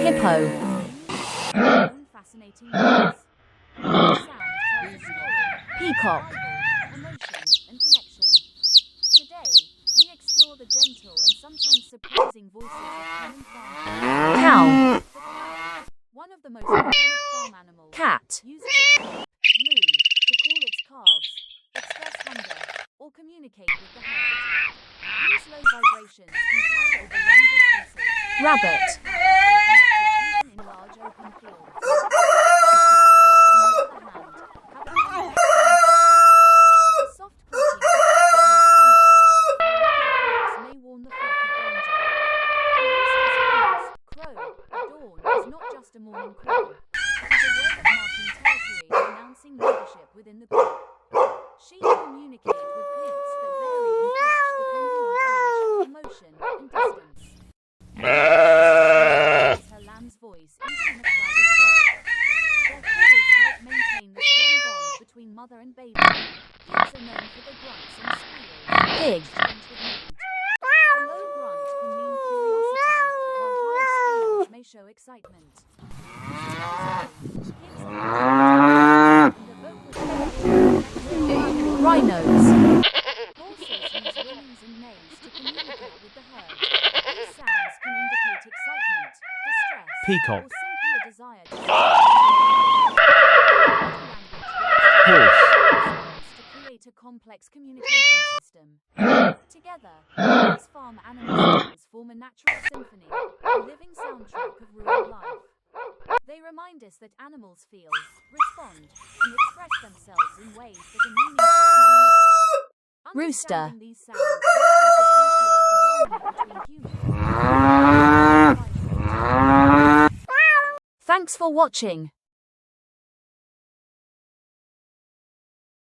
Hippo. Fascinating words. Sound tells a story, Peacock. emotion, and connection. Today, we explore the gentle and sometimes surprising voices of common farm Cow. The cow, one of the most iconic farm animals, Cat. uses its moo to call its calves, express hunger, or communicate with the herd. These low vibrations can carry over long distances. Rabbit. Even in large open fields. On the other hand, have a complex sound system. The soft clicking may warn the flock of danger. The rooster's crow at dawn is not just a morning call. It is a word of marking territory, announcing leadership within the group. She communicates with clicks that vary in pitch depending on age, emotion, and distance. Her lamb's voice even in a crowded flock. Their calls help maintain the strong bond between mother and baby. Pigs are known for their grunts and squeals. Pig. Exchange with mood. A low grunt can mean curiosity, while high squeals may show excitement. Pigs Rhinos. Horses use whinnies and neighs to communicate with the herd. These sounds can indicate excitement, distress, Peacock. or simply a desire to Horse. to create a complex communication system. Together, these farm animal sounds form a natural symphony, a living soundtrack of rural life. They remind us that animals feel, respond, and express themselves in ways that are meaningful and unique. Rooster. Understanding these sounds helps us appreciate the harmony between humans and wildlife. Thanks for watching.